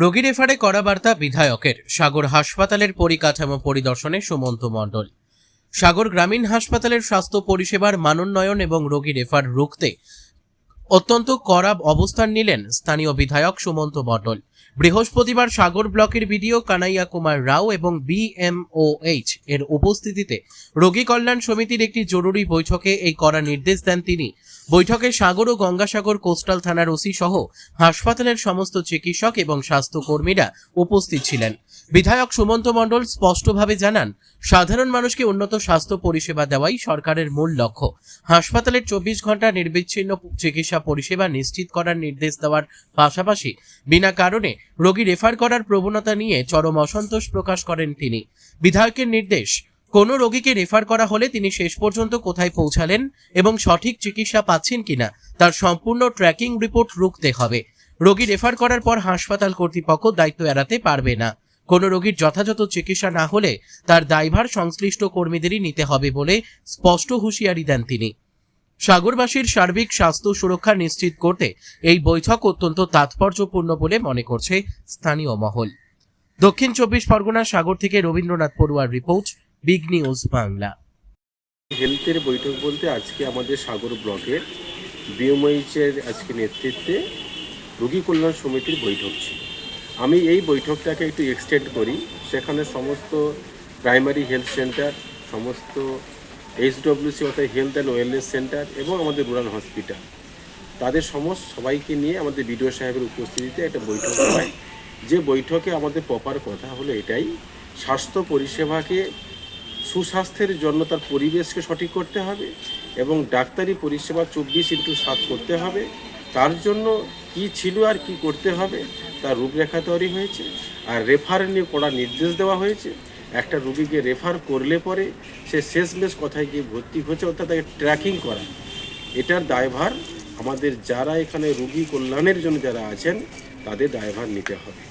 রোগী রেফারে করা বার্তা বিধায়কের। সাগর হাসপাতালের পরিকাঠামো পরিদর্শনে সুমন্ত মণ্ডল। সাগর গ্রামীণ হাসপাতালের স্বাস্থ্য পরিষেবার মানোন্নয়ন এবং রোগী রেফার রুখতে অত্যন্ত কড়া অবস্থান নিলেন স্থানীয় বিধায়ক সুমন্ত মণ্ডল। বৃহস্পতিবার সাগর ব্লকের বিডিও কানাইয়া কুমার রাও এবং বিএমওএইচ এর উপস্থিতিতে রোগী কল্যাণ সমিতির একটি জরুরি বৈঠকে এই কড়া নির্দেশ দেন তিনি। বৈঠকে সাগর ও গঙ্গাসাগর কোস্টাল থানার ওসি সহ হাসপাতালের সমস্ত চিকিৎসক এবং স্বাস্থ্যকর্মীরা উপস্থিত ছিলেন। বিধায়ক সুমন্ত মণ্ডল স্পষ্টভাবে জানান, সাধারণ মানুষকে উন্নত স্বাস্থ্য পরিষেবা দেওয়াই সরকারের মূল লক্ষ্য। হাসপাতালের 24 ঘন্টা নির্বিচ্ছিন্ন চিকিৎসা পরিষেবা নিশ্চিত করার নির্দেশ দেওয়ার পাশাপাশি বিনা কারণে রোগী রেফার করার প্রবণতা নিয়ে চরম অসন্তোষ প্রকাশ করেন তিনি। বিধায়কের নির্দেশ, কোনো রোগীকে রেফার করা হলে তিনি শেষ পর্যন্ত কোথায় পৌঁছালেন এবং সঠিক চিকিৎসা পাচ্ছেন কিনা তার সম্পূর্ণ ট্র্যাকিং রিপোর্ট রুখতে হবে। রোগী রেফার করার পর হাসপাতাল কর্তৃপক্ষ দায়িত্ব এড়াতে পারবে না। কোনো রোগীর যথাযথ চিকিৎসা না হলে তার দায়ভার সংশ্লিষ্ট কর্মীদেরই নিতে হবে বলে স্পষ্ট হুঁশিয়ারি দেন তিনি। সাগরবাসীর সার্বিক স্বাস্থ্য সুরক্ষা নিশ্চিত করতে এই বৈঠক অত্যন্ত তাৎপর্যপূর্ণ বলে মনে করছে স্থানীয় মহল। দক্ষিণ 24 পরগনা সাগর থেকে রবীন্দ্রনাথ পড়ুয়ার রিপোর্ট, বিগ নিউজ বাংলা। হেলথের বৈঠক বলতে আজকে আমাদের সাগর ব্লকের বিএমওএইচের আজকে নেতৃত্বে রোগী কল্যাণ সমিতির বৈঠক ছিল। আমি এই বৈঠকটাকে একটু এক্সটেন্ড করি। সেখানে সমস্ত প্রাইমারি হেলথ সেন্টার, সমস্ত HWC অর্থাৎ হেলথ অ্যান্ড ওয়েলনেস সেন্টার এবং আমাদের রুরাল হসপিটাল, তাদের সবাইকে নিয়ে আমাদের বিডিও সাহেবের উপস্থিতিতে একটা বৈঠক হয়। যে বৈঠকে আমাদের প্রপার কথা হলো এটাই, স্বাস্থ্য পরিষেবাকে সুস্বাস্থ্যের জন্য তার পরিবেশকে সঠিক করতে হবে এবং ডাক্তারি পরিষেবা 24x7 করতে হবে। তার জন্য কি ছিল আর কি করতে হবে তার রূপরেখা তৈরি হয়েছে। আর রেফার নিয়ে কড়া নির্দেশ দেওয়া হয়েছে। একটা রোগীকে রেফার করলে পরে সে শেষমেশ কোথায় গিয়ে ভর্তি হচ্ছে, অর্থাৎ তাকে ট্র্যাকিং করা, এটার দায়ভার আমাদের যারা এখানে রোগী কল্যাণের জন্য যারা আছেন তাদের দায়ভার নিতে হবে।